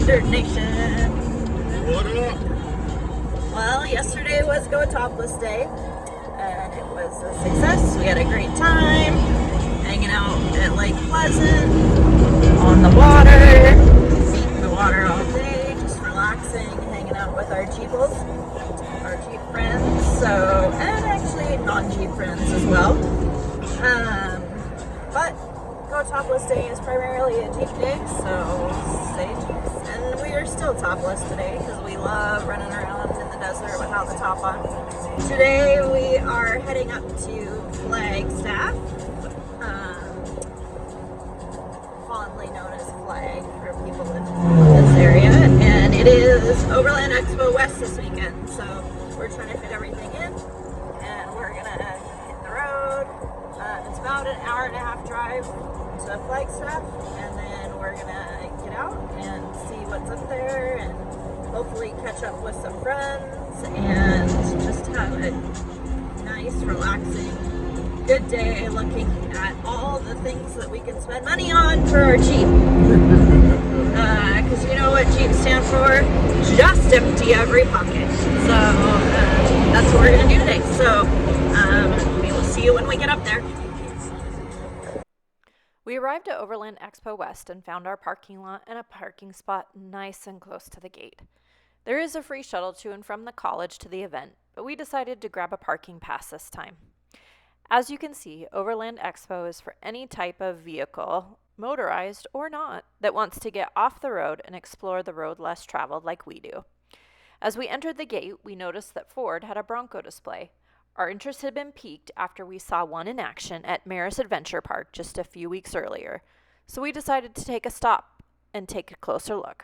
Dirt Nation. What up? Well, yesterday was Go Topless Day, and it was a success. We had a great time hanging out at Lake Pleasant, on the water, in the water all day, just relaxing, hanging out with our Jeeples, our Jeep friends, and actually non-Jeep friends as well. But Go Topless Day is primarily a Jeep day, so stay Jeeps. And we are still topless today because we love running around in the desert without the top on. Today we are heading up to Flagstaff, fondly known as Flag for people in this area, and it is Overland Expo West this weekend, so we're trying to fit everything in, and we're gonna hit the road. It's about an hour and a half drive to Flagstaff, and then we're gonna get out and see what's up there and hopefully catch up with some friends and just have a nice, relaxing, good day looking at all the things that we can spend money on for our Jeep. Because you know what Jeep stand for? Just empty every pocket. So that's what we're gonna do today. So we will see you when we get up there. We arrived at Overland Expo West and found our parking lot and a parking spot nice and close to the gate. There is a free shuttle to and from the college to the event, but we decided to grab a parking pass this time. As you can see, Overland Expo is for any type of vehicle, motorized or not, that wants to get off the road and explore the road less traveled like we do. As we entered the gate, we noticed that Ford had a Bronco display. Our interest had been piqued after we saw one in action at Maris Adventure Park just a few weeks earlier, so we decided to take a stop and take a closer look.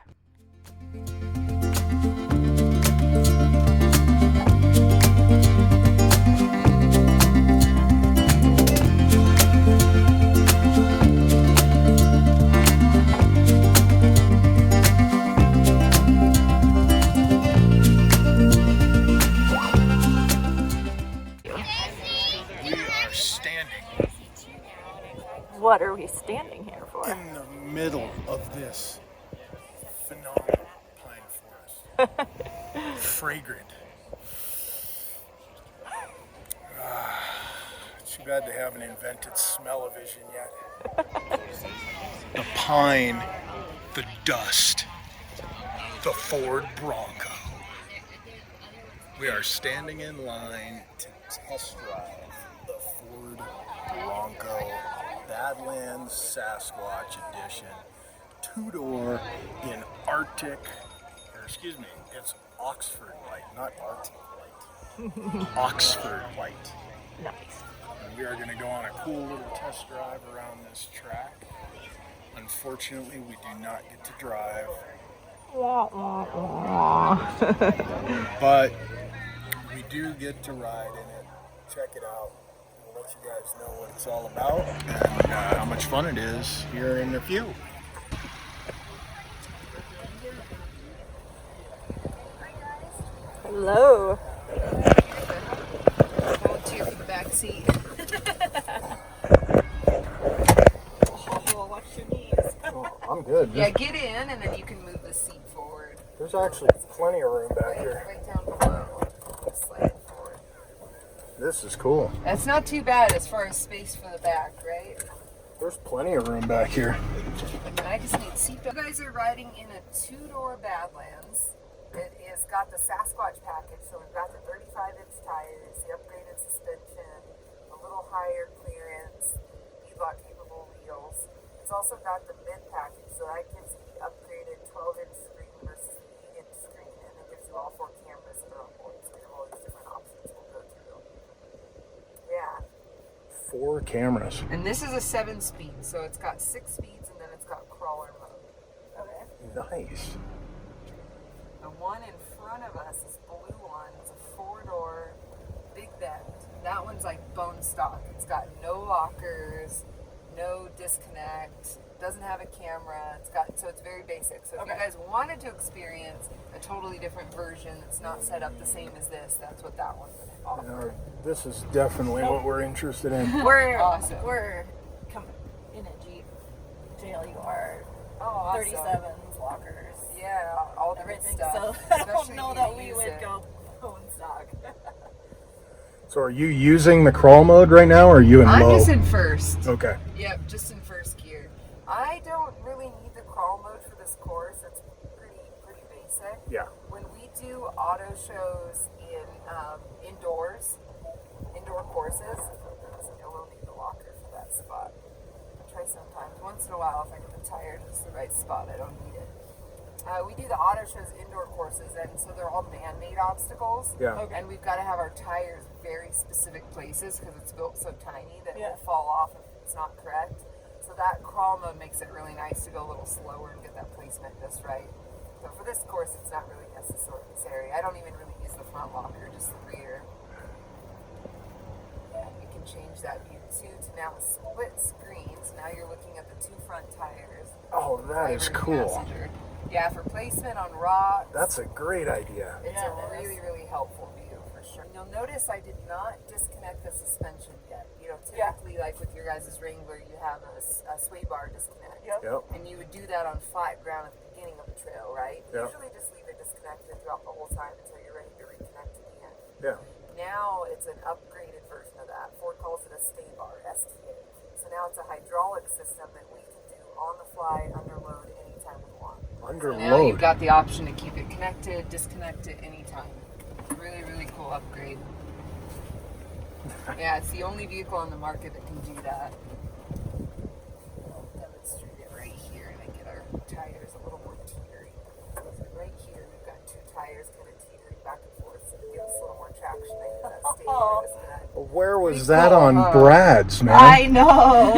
What are we standing here for? In the middle of this phenomenal pine forest. Fragrant. Too bad they haven't invented smell-o-vision yet. The pine, the dust, the Ford Bronco. We are standing in line to test drive the Ford Bronco Badlands Sasquatch Edition, two-door in Arctic, it's Oxford White, not Arctic White. Oxford White. Nice. And we are going to go on a cool little test drive around this track. Unfortunately, we do not get to drive. But we do get to ride in it. Check it out. We'll let you guys know what it's all about and how much fun it is here in a few. Hello. Volunteer for the back seat. Oh, watch your knees. Oh, I'm good. Yeah, get in and then you can move the seat forward. There's actually plenty of room back here. Right down below. Slide it forward. This is cool. That's not too bad as far as space for the back, right? There's plenty of room back here. And I just need seatbelt. You guys are riding in a two-door Badlands. It has got the Sasquatch package, so we've got the 35-inch tires, the upgraded suspension, a little higher clearance, beadlock capable wheels. It's also got the mid package, so that gives you the upgraded 12-inch screen versus the 8-inch screen, and it gives you all 4 cameras that are on board, so we have all these different options we'll go through. Yeah. 4 cameras. And this is a 7-speed, so it's got 6 speeds and then it's got crawler mode. Okay. Nice. The one in front of us, this blue one, it's a 4-door, big bed. That one's like bone stock. It's got no lockers, no disconnect, doesn't have a camera. So it's very basic. So if you guys wanted to experience a totally different version that's not set up the same as this, that's what that one would offer. This is definitely what we're interested in. We're Awesome. We're in a Jeep JLUR Oh, awesome. 37s lockers, Yeah, all the good everything. stuff. So I don't especially know if that you we use would it. go in stock. So are you using the crawl mode right now, or are you in I'm low? just in first. Okay. Yep, just in first gear. I don't really need the crawl mode for this course. It's pretty basic. Yeah. When we do auto shows in indoor courses, I will need the locker for that spot. I try sometimes. Once in a while, if I get the tire to the right spot, I don't need it. We do the auto shows indoor courses, and so they're all man-made obstacles. Yeah. Okay. And we've got to have our tires very specific places because it's built so tiny that it Yeah. will fall off if it's not correct. So that crawl mode makes it really nice to go a little slower and get that placement just right. So for this course, it's not really necessary. I don't even really use the front locker, just the rear. Yeah, you can change that view too to now a split screen. So now you're looking at the two front tires. Oh, that is driver and cool. passenger. Yeah, for placement on rocks. That's a great idea. It's Yeah, a it is. really helpful view for sure. You'll notice I did not disconnect the suspension yet. You know, typically like with your guys' Wrangler, you have a sway bar disconnect. Yep. Yep. And you would do that on flat ground at the beginning of the trail, right? Yep. Usually just leave it disconnected throughout the whole time until you're ready to reconnect at the end. Yeah. Now it's an upgraded version of that. Ford calls it a stay bar, STA. So now it's a hydraulic system that we can do on the fly, under load, anytime we want. Under Now you've load. got the option to keep it connected, disconnect it anytime. Really cool upgrade. Yeah, it's the only vehicle on the market that can do that. I'll demonstrate it right here and I get our tires a little more teetering. So right here we've got two tires kind of teetering back and forth so it gives us a little more traction. I hit that stay bar disconnect. Where was Pretty that cool, on huh? Brad's, man? I know.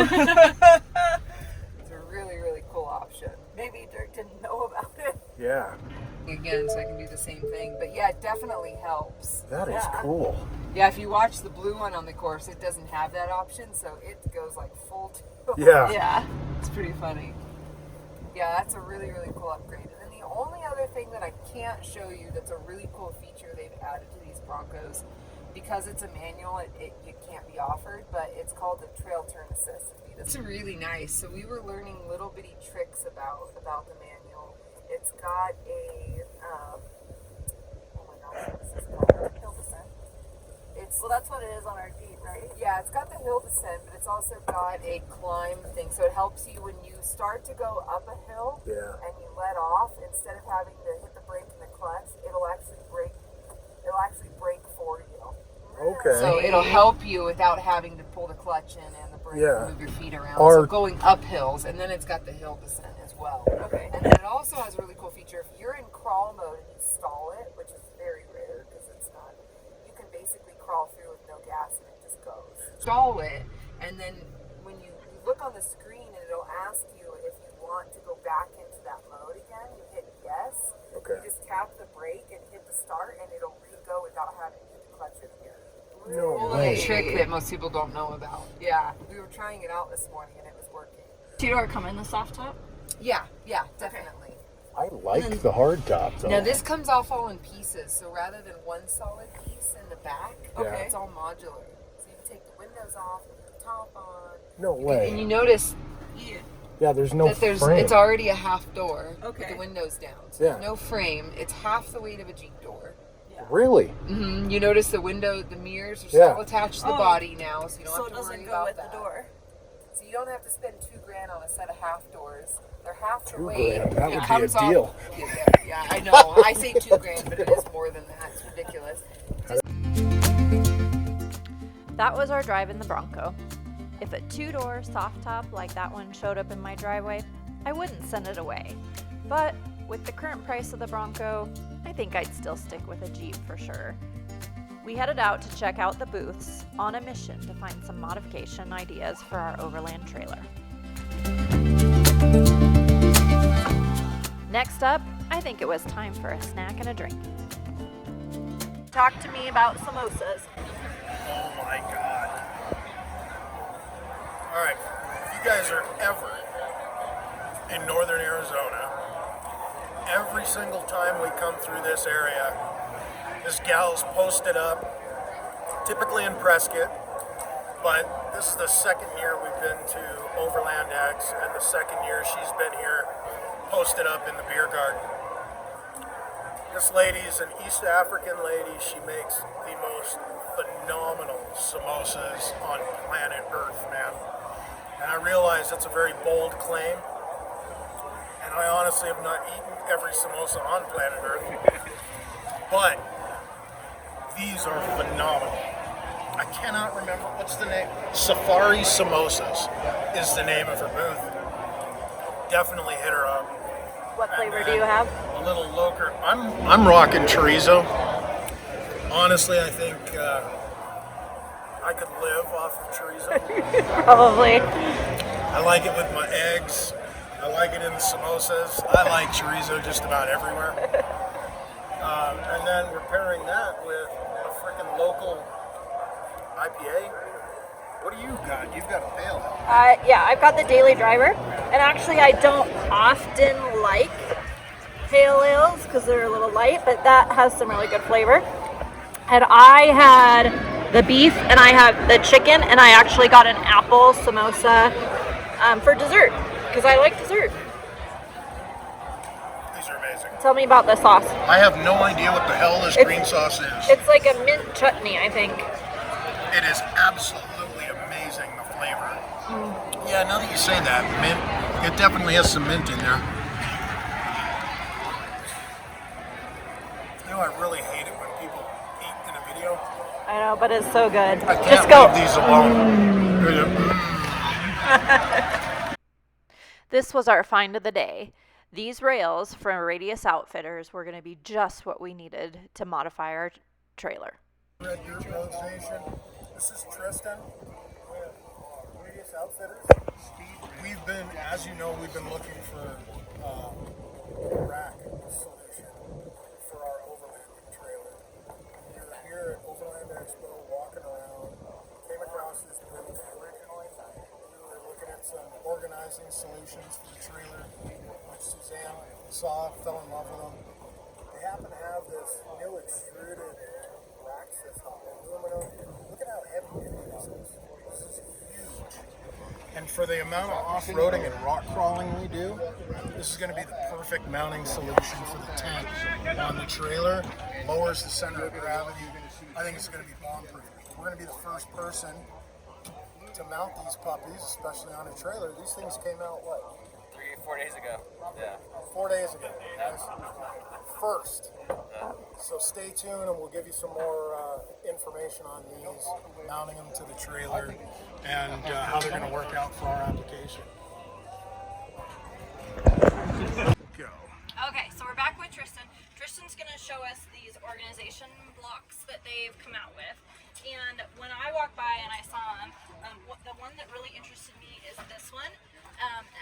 It's a really cool option. Maybe Dirk didn't know about it. Yeah. Again, so I can do the same thing. But yeah, it definitely helps. That is Yeah. cool. Yeah, if you watch the blue one on the course, it doesn't have that option, so it goes like full tilt. Yeah. Yeah. It's pretty funny. Yeah, that's a really cool upgrade. And then the only other thing that I can't show you that's a really cool feature they've added to these Broncos, because it's a manual, it can't be offered, but it's called the trail turn assist. It's really nice. So we were learning little bitty tricks about the manual. It's got a, oh my gosh, what's this called? Hill descent. It's, Well, that's what it is on our Jeep, right? yeah, it's got the hill descent, but it's also got a climb thing. So it helps you when you start to go up a hill Yeah. and you let off, instead of having to hit the brake and the clutch, it'll actually brake for you. Okay. So it'll help you without having to pull the clutch in and the brake Yeah. and move your feet around. Our- So going up hills, and then it's got the hill descent as well. Okay. And then it also has a really cool feature. If you're in crawl mode and you stall it, which is very rare because it's not, you can basically crawl through with no gas and it just goes. Stall it, and then when you look on the screen, it'll ask you if you want to go back into that mode again. You hit yes. Okay. You just tap the brake and hit the start, and it'll re-go without having to hit the clutch in again. No Cool way. little trick that most people don't know about. Yeah, we were trying it out this morning and it was working. Two-door come in the soft top? Yeah, definitely. I like the hard top, though. Now this comes off all in pieces, so rather than one solid piece in the back, Okay. it's all modular. So you can take the windows off, put the top on. No And way. you notice Yeah, there's no that frame. it's already a half door with Okay. the windows down. So Yeah. there's no frame. It's half the weight of a Jeep door. Really? You notice the mirrors are Yeah. still attached to the Oh. body now, so you don't So have it to worry doesn't go about with that. the door. So you don't have to spend $2,000 on a set of half doors. They're half the $2,000, weight. that It would be comes a deal. Yeah, I know. I say $2,000, but it is more than that. It's ridiculous. That was our drive in the Bronco. If a two-door soft top like that one showed up in my driveway, I wouldn't send it away. But with the current price of the Bronco, I think I'd still stick with a Jeep for sure. We headed out to check out the booths on a mission to find some modification ideas for our Overland trailer. Next up, I think it was time for a snack and a drink. Talk to me about samosas. Oh my God. All right, if you guys are ever in northern Arizona, every single time we come through this area, this gal's posted up, typically in Prescott, but this is the second year we've been to Overland X, and the second year she's been here. posted up in the beer garden. This lady is an East African lady. She makes the most phenomenal samosas on planet Earth, man. And I realize that's a very bold claim. And I honestly have not eaten every samosa on planet Earth. But these are phenomenal. I cannot remember, what's the name? Safari Samosas is the name of her booth. Definitely hit her up. What flavor do you have? A little local. I'm rocking chorizo. Honestly, I think I could live off of chorizo. Probably. I like it with my eggs. I like it in the samosas. I like chorizo just about everywhere. And then we're pairing that with a freaking local IPA. What do you got? You've got a pale ale. Yeah, I've got the Daily Driver, and actually I don't often like pale ales because they're a little light, but that has some really good flavor. And I had the beef, and I had the chicken, and I actually got an apple samosa for dessert because I like dessert. These are amazing. Tell me about the sauce. I have no idea what the hell this green sauce is. It's like a mint chutney, I think. It is absolutely amazing, the flavor. Yeah, now that you say that, mint, it definitely has some mint in there. You know, I really hate it when people eat in a video. I know, but it's so good. I can't Just go. leave these alone. This was our find of the day. These rails from Radius Outfitters were going to be just what we needed to modify our trailer. Red Dirt Road Station. This is Tristan with Radius Outfitters. We've been, as you know, we've been looking for a rack solution for our Overland trailer. We were here at Overland Expo walking around, came across this booth originally. We were looking at some organizing solutions for the trailer, which Suzanne saw, fell in love with them. They happen to have this new extruded rack system, aluminum. Look at how heavy this is. This is huge. And for the amount of off-roading and rock crawling we do, this is going to be the perfect mounting solution for the tent on the trailer. Lowers the center of gravity. I think it's going to be bomb-proof. We're going to be the first person to mount these puppies, especially on a trailer. These things came out, what? 4 days ago. Yeah. 4 days ago, guys. First. So stay tuned and we'll give you some more information on these, mounting them to the trailer, and how they're going to work out for our application. Go. Okay, so we're back with Tristan. Tristan's going to show us these organization blocks that they've come out with. And when I walked by and I saw them, the one that really interested me is this one.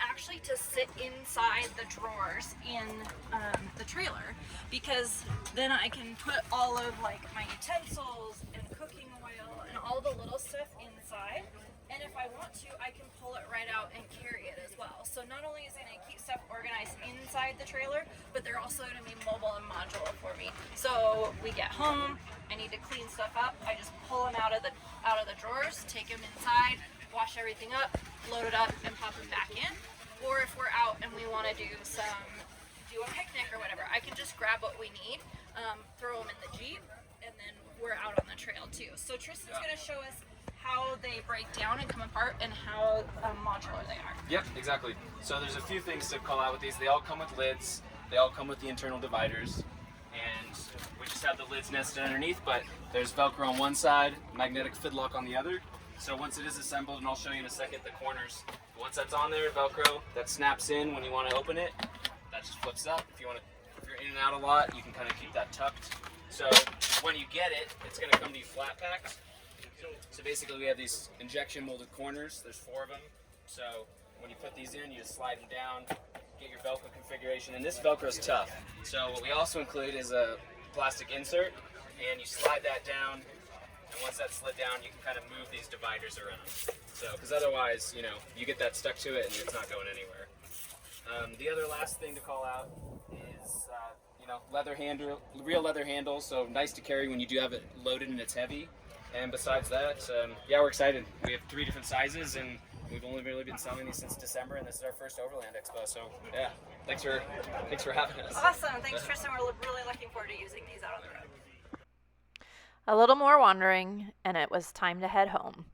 Actually to sit inside the drawers in the trailer, because then I can put all of like my utensils and cooking oil and all the little stuff inside, and if I want to I can pull it right out and carry it as well. So not only is it going to keep stuff organized inside the trailer, but they're also going to be mobile and modular for me. So we get home, I need to clean stuff up, I just pull them out of the drawers, take them inside, wash everything up, load it up, and pop them back in. Or if we're out and we want to do a picnic or whatever, I can just grab what we need, throw them in the Jeep, and then we're out on the trail too. So Tristan's going to show us how they break down and come apart and how modular they are. Yep, exactly. So there's a few things to call out with these. They all come with lids. They all come with the internal dividers. And we just have the lids nested underneath, but there's Velcro on one side, magnetic fidlock on the other. So once it is assembled, and I'll show you in a second the corners, once that's on there, Velcro, that snaps in when you want to open it. That just flips up. If you're in and out a lot, you can kind of keep that tucked. So when you get it, it's going to come to you flat packed. So basically we have these injection molded corners. There's 4 of them. So when you put these in, you just slide them down, get your Velcro configuration. And this Velcro is tough. So what we also include is a plastic insert, and you slide that down. And once that's slid down, you can kind of move these dividers around. So, because otherwise, you get that stuck to it and it's not going anywhere. The other last thing to call out is, real leather handles. So nice to carry when you do have it loaded and it's heavy. And besides that, yeah, we're excited. We have 3 different sizes, and we've only really been selling these since December, and this is our first Overland Expo. So, yeah. thanks for having us. Awesome. Thanks, Tristan. We're really looking forward to using these out on the road. A little more wandering, and it was time to head home.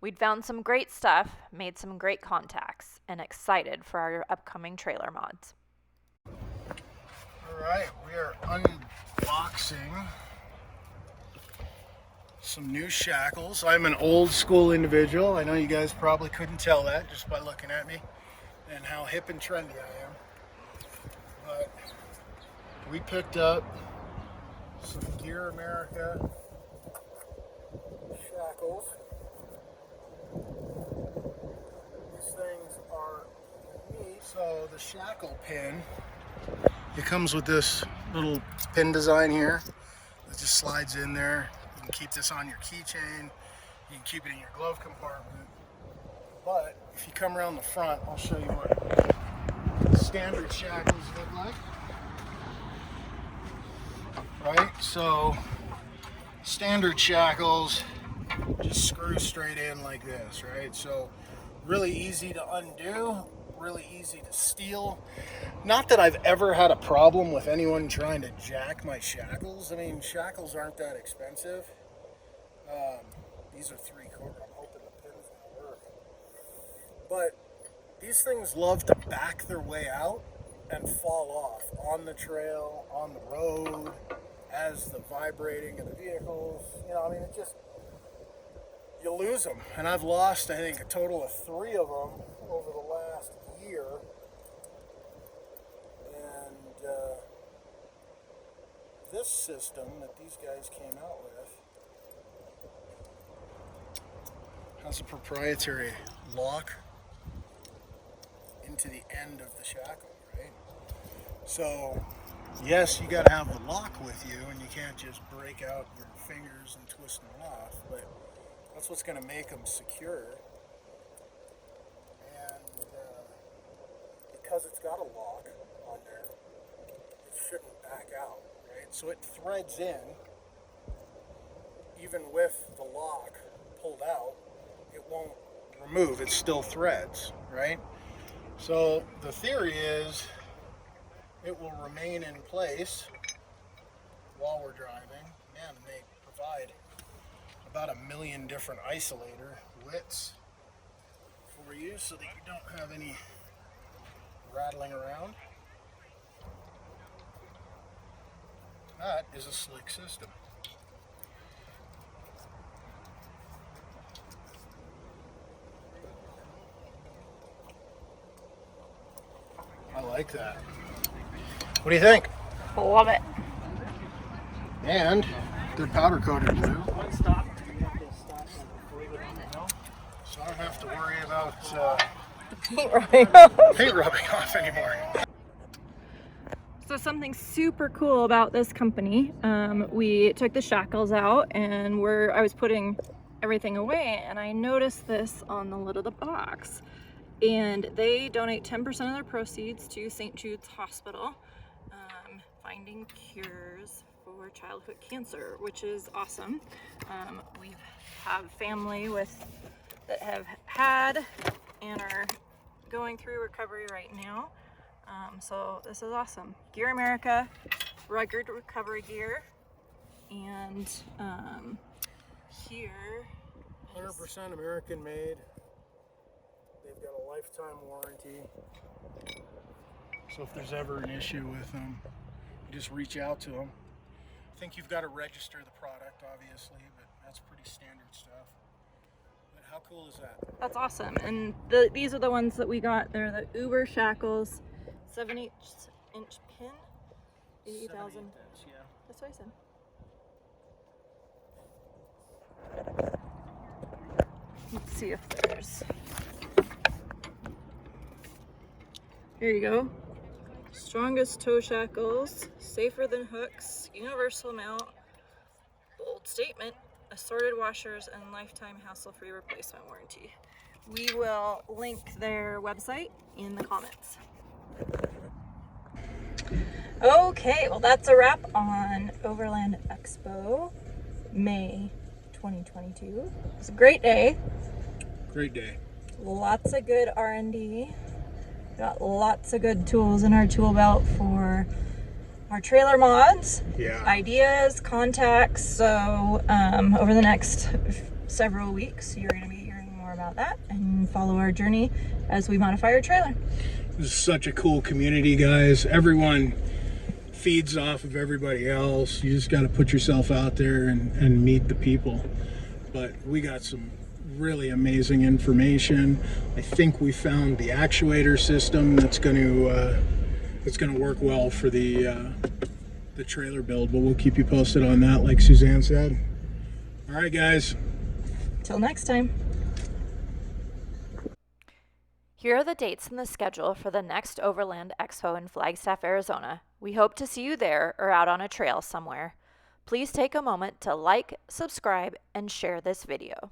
We'd found some great stuff, made some great contacts, and excited for our upcoming trailer mods. All right, we are unboxing some new shackles. I'm an old school individual. I know you guys probably couldn't tell that just by looking at me and how hip and trendy I am. But we picked up some Gear America shackles. These things are neat. So the shackle pin, it comes with this little pin design here. It just slides in there. You can keep this on your keychain. You can keep it in your glove compartment. But if you come around the front, I'll show you what standard shackles look like. Right, so standard shackles just screw straight in like this, right? So really easy to undo, really easy to steal. Not that I've ever had a problem with anyone trying to jack my shackles. I mean, shackles aren't that expensive. These are 3/4. I'm hoping the pin's gonna work. But these things love to back their way out and fall off on the trail, on the road, as the vibrating of the vehicles. You know, I mean, it just, you lose them. And I've lost, I think, a total of 3 of them over the last year. And this system that these guys came out with has a proprietary lock into the end of the shackle, right? So, yes, you got to have the lock with you, and you can't just break out your fingers and twist them off, but that's what's going to make them secure. And because it's got a lock on there, it shouldn't back out, right? So it threads in, even with the lock pulled out, it won't remove, it still threads, right? So the theory is it will remain in place while we're driving. Man, they provide about 1 million different isolator widths for you so that you don't have any rattling around. That is a slick system. I like that. What do you think? Love it. And they're powder coated blue. So I don't have to worry about paint rubbing off anymore. So something super cool about this company, we took the shackles out and I was putting everything away, and I noticed this on the lid of the box. And they donate 10% of their proceeds to St. Jude's Hospital, finding cures for childhood cancer, which is awesome. We have family that have had and are going through recovery right now. So this is awesome. Gear America, rugged recovery gear, and here 100% American made. They've got a lifetime warranty. So if there's ever an issue with them, you just reach out to them. I think you've got to register the product, obviously, but that's pretty standard stuff. But how cool is that? That's awesome. And these are the ones that we got. They're the Uber shackles, 7/8" pin, 80,000. Yeah. That's what I said. Let's see if there's. Here you go. Strongest toe shackles, safer than hooks, universal mount, bold statement, assorted washers, and lifetime hassle-free replacement warranty. We will link their website in the comments. Okay, well that's a wrap on Overland Expo, May 2022. It was a great day. Great day. Lots of good R&D. Got lots of good tools in our tool belt for our trailer mods, ideas, contacts. So over the next several weeks, you're going to be hearing more about that and follow our journey as we modify our trailer. This is such a cool community, guys. Everyone feeds off of everybody else. You just got to put yourself out there and meet the people. But we got some really amazing information. I think we found the actuator system that's going to work well for the trailer build, but we'll keep you posted on that, like Suzanne said. All right, guys. Till next time. Here are the dates and the schedule for the next Overland Expo in Flagstaff, Arizona. We hope to see you there or out on a trail somewhere. Please take a moment to like, subscribe, and share this video.